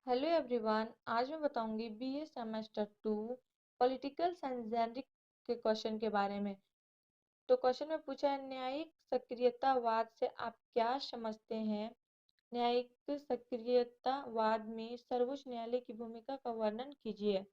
Hello everyone. आज मैं बताऊंगी BA semester 2 political science generic के क्वेश्चन के बारे में। तो क्वेश्चन में पूछा है, न्यायिक सक्रियतावाद से आप क्या समझते हैं। न्यायिक सक्रियतावाद में सर्वोच्च न्यायालय की भूमिका का वर्णन कीजिए।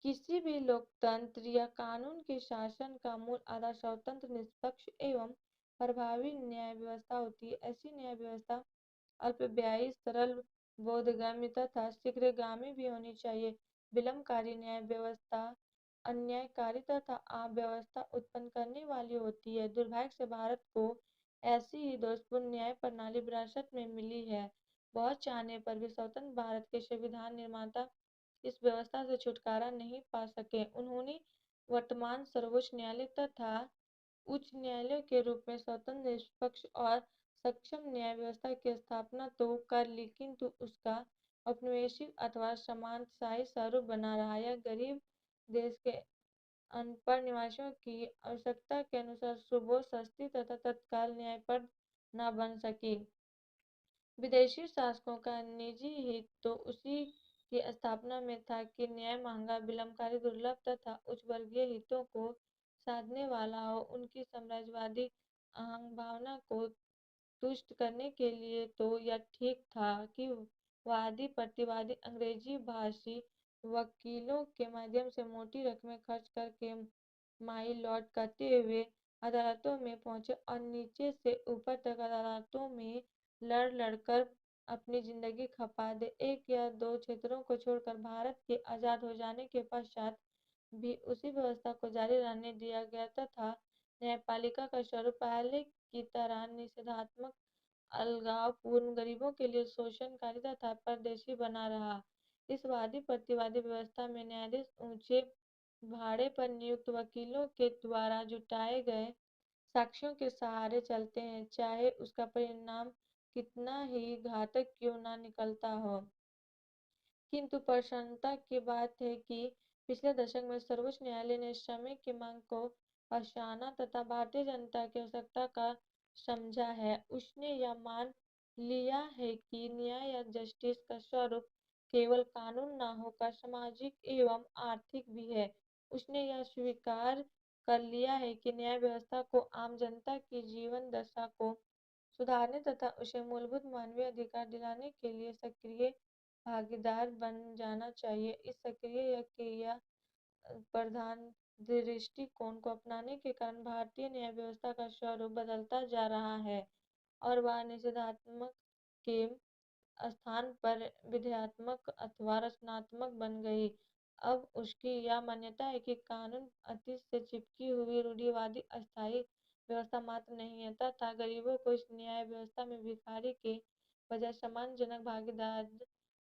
किसी भी लोकतंत्र या कानून के शासन का मूल आधार स्वतंत्र, निष्पक्ष एवं प्रभावी न्याय व्यवस्था होती है। ऐसी न्याय व्यवस्था अल्पव्ययी, सरल, बोधगम्य तथा शीघ्रगामी भी होनी चाहिए। विलंबकारी न्याय व्यवस्था अन्यायकारी तथा अव्यवस्था उत्पन्न करने वाली होती है। दुर्भाग्य से भारत को ऐसी ही दोषपूर्ण न्याय प्रणाली विरासत में मिली है। बहुत चाहने पर भी स्वतंत्र भारत के संविधान निर्माता इस व्यवस्था से छुटकारा नहीं पा सके। उन्होंने वर्तमान सर्वोच्च न्यायालय तथा उच्च न्यायालय के रूप में स्वतंत्र, निष्पक्ष और सक्षम न्याय व्यवस्था की स्थापना तो कर ली, किंतु उसका औपनिवेशिक अथवा सामंतशाही स्वरूप बना रहा। यह गरीब देश के अनपढ़ निवासियों की आवश्यकता के अनुसार सुबोध, सस्ती तथा तत्काल न्यायप्रद न बन सकी। विदेशी शासकों का निजी हित तो उसी की स्थापना में था कि न्याय महंगा, विलंबकारी, दुर्लभ तथा उच्च वर्गीय हितों को साधने वाला हो। उनकी साम्राज्यवादी अहंग भावना को तुष्ट करने के लिए तो यह ठीक था कि वादी प्रतिवादी अंग्रेजी भाषी वकीलों के माध्यम से मोटी रकमें खर्च करके माई लॉर्ड कहते हुए अदालतों में पहुंचे और नीचे से ऊपर तक अदालतों में लड़ लड़कर अपनी जिंदगी खपा दे। एक या दो क्षेत्रों को छोड़कर भारत के आजाद हो जाने के पश्चात भी उसी व्यवस्था को जारी रहने दिया गया तथा न्यायपालिका का स्वरूप पहले की तरह निषेधात्मक, अलगावपूर्ण, गरीबों के लिए शोषणकारी तथा परदेशी बना रहा। इस वादी प्रतिवादी व्यवस्था में न्यायाधीश ऊंचे भाड़े पर नियुक्त वकीलों के द्वारा जुटाए गए साक्ष्यों के सहारे चलते हैं, चाहे उसका परिणाम कितना ही घातक क्यों न निकलता हो। किंतु प्रसन्नता की बात है कि पिछले दशक में सर्वोच्च न्यायालय ने समय की मांग को पहचाना तथा भारतीय जनता की आवश्यकता का समझा है। उसने यह मान लिया है कि न्याय या जस्टिस का स्वरूप केवल कानून न होकर सामाजिक एवं आर्थिक भी है। उसने यह स्वीकार कर लिया है कि न्याय व्यवस्था को आम जनता की जीवन दशा को सुधारने तथा उसे मूलभूत मानवीय अधिकार दिलाने के लिए सक्रिय भागीदार बन जाना चाहिए। इस सक्रिय या क्रिया प्रधान दृष्टिकोण को अपनाने के कारण भारतीय न्याय व्यवस्था का स्वरूप बदलता जा रहा है और वह निषेधात्मक के स्थान पर विधेयात्मक अथवा रचनात्मक बन गई। अब उसकी यह मान्यता है कि कानून अतीत से चिपकी हुई रूढ़िवादी अस्थायी व्यवस्था मात्र नहीं है तथा गरीबों को इस न्याय व्यवस्था में भिखारी के बजाय सम्मानजनक भागीदार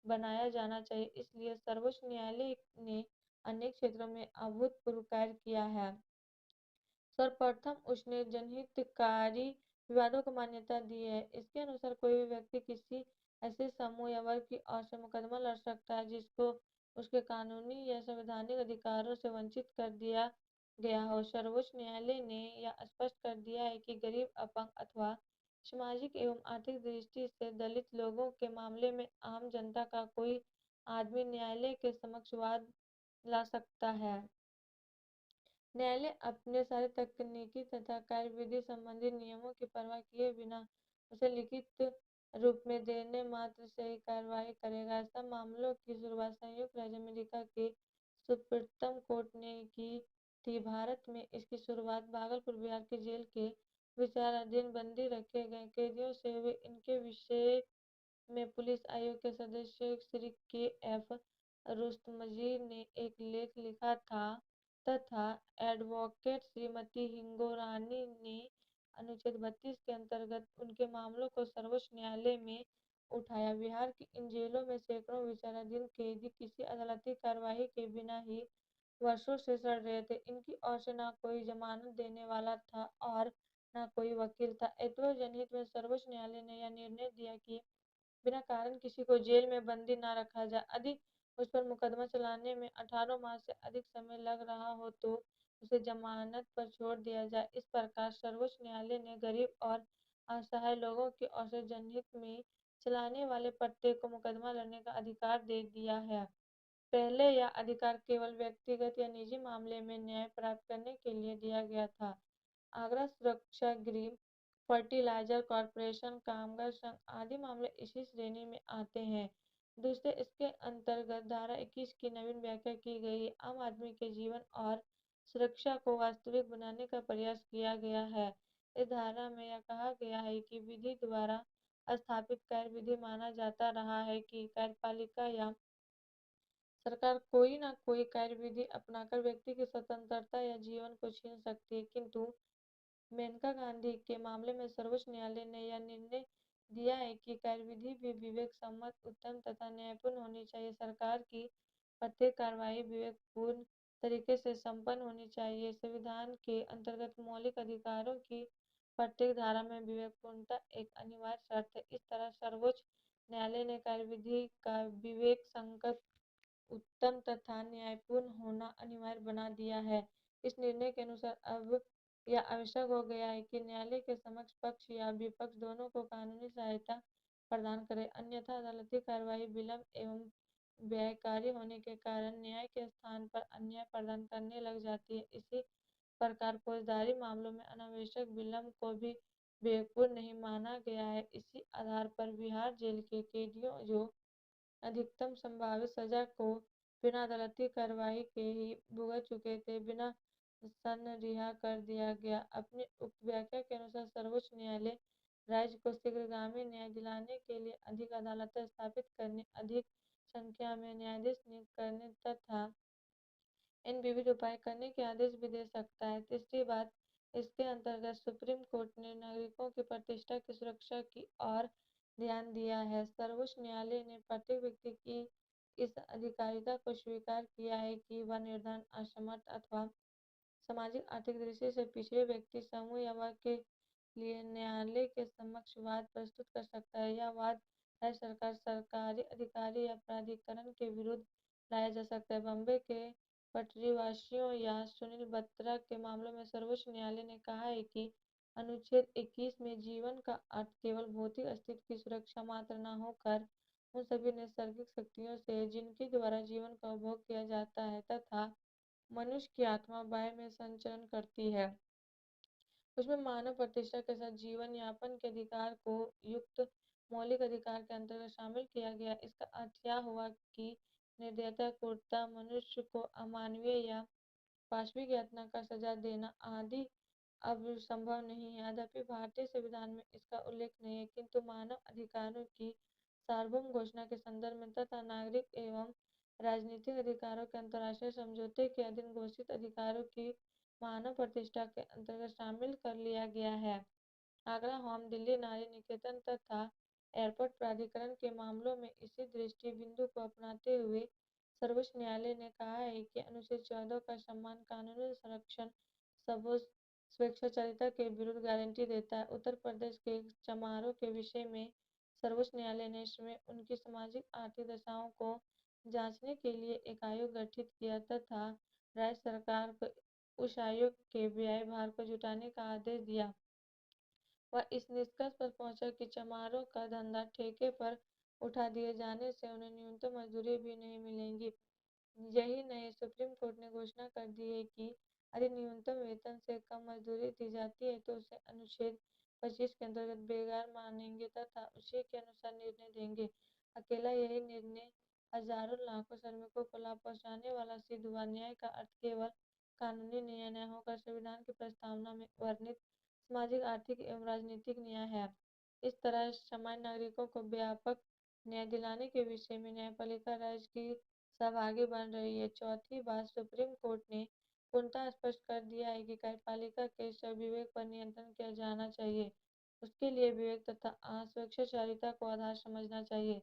बनाया जाना चाहिए। इसलिए सर्वोच्च न्यायालय ने अनेक क्षेत्रों में अभूतपूर्व कार्य किया है। सर्वप्रथम उसने जनहितकारी विवादों को मान्यता दी है। इसके अनुसार कोई भी व्यक्ति किसी ऐसे समूह या वर्ग की ओर से मुकदमा लड़ सकता है जिसको उसके कानूनी या संवैधानिक अधिकारों से वंचित कर दिया गया हो। सर्वोच्च न्यायालय ने यह स्पष्ट कर दिया है कि गरीब, अपंग अथवा सामाजिक एवं आर्थिक दृष्टि से दलित लोगों के मामले में आम जनता का कोई आदमी न्यायालय के समक्ष वाद ला सकता है। न्यायालय अपने सारे तकनीकी तथा कार्यविधि संबंधी नियमों की परवाह किए बिना उसे लिखित रूप में देने मात्र से ही कार्रवाई करेगा। ऐसा मामलों की शुरुआत संयुक्त राज्य अमेरिका के सुप्रीम कोर्ट ने की थी। भारत में इसकी शुरुआत भागलपुर, बिहार के जेल के विचाराधीन बंदी रखे गए कैदियों से हुई। इनके विषय में पुलिस आयोग के सदस्य श्री के एफ रुस्तमजी ने एक लेख लिखा था तथा एडवोकेट श्रीमती हिंगोरानी ने अनुच्छेद 32 के अंतर्गत उनके मामलों को सर्वोच्च न्यायालय में उठाया। बिहार की इन जेलों में सैकड़ों विचाराधीन कैदी किसी अदालती कार्यवाही के बिना ही वर्षों से सड़ रहे थे। इनकी ओर से न कोई जमानत देने वाला था और न कोई वकील था। अतएव जनहित में सर्वोच्च न्यायालय ने यह निर्णय दिया कि बिना कारण किसी को जेल में बंदी न रखा जाए। यदि उस पर मुकदमा चलाने में 18 माह से अधिक समय लग रहा हो तो उसे जमानत पर छोड़ दिया जाए। इस प्रकार सर्वोच्च न्यायालय ने गरीब और असहाय लोगों की ओर से जनहित में चलाने वाले प्रत्येक को मुकदमा लड़ने का अधिकार दे दिया है। पहले यह अधिकार केवल व्यक्तिगत या निजी मामले में न्याय प्राप्त करने के लिए दिया गया था। आगरा सुरक्षा गृह, फर्टिलाइजर कॉरपोरेशन, कामगार संघ आदि मामले इसी श्रेणी में आते हैं। दूसरे, इसके अंतर्गत धारा 21 की नवीन व्याख्या की गई। आम आदमी के जीवन और सुरक्षा को वास्तविक बनाने का प्रयास किया गया है। इस धारा में यह कहा गया है कि विधि द्वारा स्थापित कार्य विधि माना जाता रहा है कि कार्यपालिका या सरकार कोई ना कोई कार्य विधि अपनाकर व्यक्ति की स्वतंत्रता या जीवन को छीन सकती है, किंतु मेनका गांधी के मामले में सर्वोच्च न्यायालय ने यह निर्णय दिया है कि कार्यविधि भी विवेक सम्मत, उत्तम तथा न्यायपूर्ण होनी चाहिए। सरकार की प्रत्येक कार्यवाही विवेकपूर्ण तरीके से संपन्न होनी चाहिए। संविधान के अंतर्गत मौलिक अधिकारों की प्रत्येक धारा में विवेकपूर्णता एक अनिवार्य शर्त है। इस तरह सर्वोच्च न्यायालय ने कार्यविधि का विवेक संगत, उत्तम तथा न्यायपूर्ण होना अनिवार्य बना दिया है। इस निर्णय के अनुसार अब यह आवश्यक हो गया है कि न्यायालय के समक्ष पक्ष या विपक्ष दोनों को कानूनी सहायता प्रदान करे, अन्यथा अदालती कार्यवाही विलंब एवं व्ययकारी होने के कारण न्याय के स्थान पर अन्याय प्रदान करने लग जाती है। इसी प्रकार फौजदारी मामलों में अनावश्यक विलंब को भी विवेकपूर्ण नहीं माना गया है। इसी आधार पर बिहार जेल के कैदियों जो अधिकतम संभावित सजा को बिना अदालती कार्रवाई के ही भुगत चुके थे, बिना सन्न रिहा कर दिया गया। अपनी उक्त व्याख्या के अनुसार सर्वोच्च न्यायालय राज्य को शीघ्रगामी न्याय दिलाने के लिए अधिक अदालतें स्थापित करने, अधिक संख्या में न्यायाधीश नियुक्त करने तथा इन विविध उपाय करने के आदेश भी दे सकता है। तीसरी बात, इसके अंतर्गत सुप्रीम कोर्ट ने नागरिकों की प्रतिष्ठा की सुरक्षा की ओर ध्यान दिया है। सर्वोच्च न्यायालय ने प्रत्येक व्यक्ति की इस अधिकारिता को स्वीकार किया है कि वह निर्धन, असमर्थ अथवा सामाजिक आर्थिक दृष्टि से पिछड़े व्यक्ति समूह या वर्ग के लिए न्यायालय के समक्ष वाद प्रस्तुत कर सकता है। यह वाद राज्य सरकार, सरकारी अधिकारी या प्राधिकरण के विरुद्ध लाया जा सकता है। बॉम्बे के पटरीवासियों या सुनील बत्रा के मामलों में सर्वोच्च न्यायालय ने कहा है कि अनुच्छेद 21 में जीवन का अर्थ केवल भौतिक अस्तित्व की सुरक्षा मात्र न होकर उन सभी नैसर्गिक शक्तियों से जिनके द्वारा जीवन का उपभोग किया जाता है तथा मनुष्य की आत्मा बाह्य में संचरण करती है, उसमें मानव प्रतिष्ठा के साथ जीवन यापन के अधिकार को युक्त मौलिक अधिकार के अंतर्गत शामिल किया गया। इसका अर्थ यह हुआ कि निर्दयता, क्रूरता, मनुष्य को अमानवीय या पाशविक यातना का सजा देना आदि अब संभव नहीं है। यद्यपि भारतीय संविधान में इसका उल्लेख नहीं है, किंतु मानव अधिकारों की सार्वभौम घोषणा के संदर्भ में तथा नागरिक एवं राजनीतिक अधिकारों के अंतर्राष्ट्रीय समझौते के अधीन घोषित अधिकारों की मानव प्रतिष्ठा के अंतर्गत शामिल कर लिया गया है। आगरा होम, दिल्ली नारी निकेतन तथा एयरपोर्ट प्राधिकरण के मामलों में इसी दृष्टि बिंदु को अपनाते हुए सर्वोच्च न्यायालय ने कहा है कि अनुच्छेद 14 का सम्मान कानूनी संरक्षण स्वेच्छाचारिता के विरुद्ध गारंटी देता है। उत्तर प्रदेश के चमारों के विषय में सर्वोच्च न्यायालय ने इसमें उनकी सामाजिक आर्थिक दशाओं को जांचने के लिए एक आयोग गठित किया तथा राज्य सरकार को उस आयोग के व्यय भार को जुटाने का आदेश दिया। वह इस निष्कर्ष पर पहुंचा कि चमारों का धंधा ठेके पर उठा दिए जाने से उन्हें न्यूनतम मजदूरी भी नहीं मिलेगी। यही नहीं, सुप्रीम कोर्ट ने घोषणा कर दी है कि यदि न्यूनतम वेतन से कम मजदूरी दी जाती है तो उसे अनुच्छेद 25 के अंतर्गत बेगार मानेंगे तथा उसी के अनुसार निर्णय देंगे। अकेला यही निर्णय हजारों लाखों श्रमिकों को लाभ पहुंचाने वाला सिद्ध हुआ। न्याय का अर्थ केवल कानूनी न्याय न होकर संविधान की प्रस्तावना में वर्णित सामाजिक, आर्थिक एवं राजनीतिक न्याय है। इस तरह सामान्य नागरिकों को व्यापक न्याय दिलाने के विषय में न्यायपालिका राज्य की सहभागी बन रही है। चौथी बात, सुप्रीम कोर्ट ने पूर्णतः स्पष्ट कर दिया है कि कार्यपालिका के स्वविवेक पर नियंत्रण किया जाना चाहिए। उसके लिए विवेक तथा स्वेच्छाचारिता को आधार समझना चाहिए।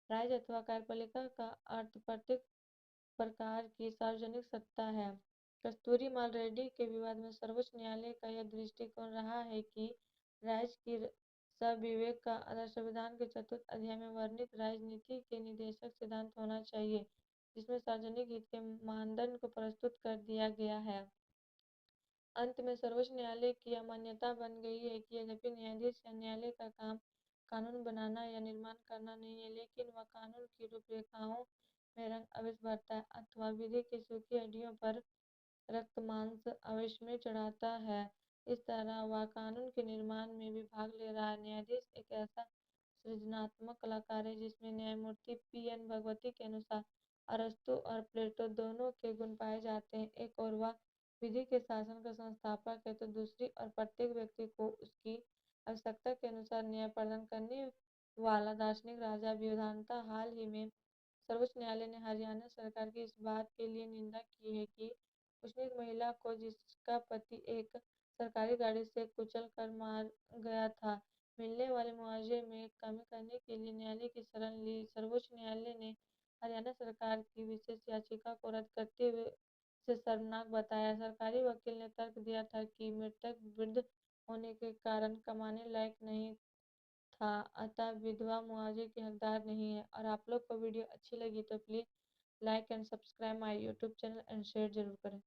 राज्य अथवा कार्यपालिका का अर्थ प्रत्येक प्रकार की सार्वजनिक सत्ता है। कस्तूरी माल रेड्डी के विवाद में सर्वोच्च न्यायालय का यह दृष्टिकोण रहा है कि राज्य की स्वविवेक का आधार संविधान के चतुर्थ अध्याय में वर्णित राजनीति के निदेशक सिद्धांत होना चाहिए, जिसमें सार्वजनिक हित के मानदंड को प्रस्तुत कर दिया गया है। अंत में सर्वोच्च न्यायालय की यह मान्यता बन गई है कि यद्यपि न्यायाधीश या न्यायालय का काम قانون بنانا یا نرمان کرنا نہیں ہے، لیکن وہ قانون کی روپریکھاؤں میں رنگ اوش بھرتا ہے اتھوا ودھی کی سوکھی ہڈیوں پر رکت مانس اوش میں چڑھاتا ہے۔ اس طرح وہ قانون کے نرمان میں بھی بھاگ لے رہا ہے۔ نیادیش ایک ایسا سرجناتمک کلاکار ہے جس میں نیائے مورتی پی این بھگوتی کے انوسار ارسطو اور پلیٹو دونوں کے گن پائے جاتے ہیں۔ ایک اور وہ ودھی کے شاسن کا سنستھاپک ہے تو دوسری اور پرتیک ویکتی کو اس کی آوشکتا کے انوسار نیائے پردان کرنے والا دارشنک راجا ویودھانتا۔ حال ہی میں سرووچ نیایالے نے ہریانہ سرکار کی اس بات کے لیے نندا کی ہے کہ اس نے ایک مہیلا کو جس کا پتی ایک سرکاری گاڑی سے کچل کر مار گیا تھا ملنے والے معاوضے میں کمی کرنے کے لیے نیالے کی شرن لی۔ سرووچ نیایالے نے ہریانہ سرکار کی وشیش یاچکا کو رد کرتے ہوئے اسے شرمناک بتایا۔ سرکاری وکیل نے ترک دیا تھا کہ مرتک وردھ ہونے کے کارن کمانے لائق نہیں تھا، اتھا ودھوا معاوضے کی حقدار نہیں ہے۔ اور آپ لوگ کو ویڈیو اچھی لگی تو please like and subscribe my YouTube channel and share ضرور کریں۔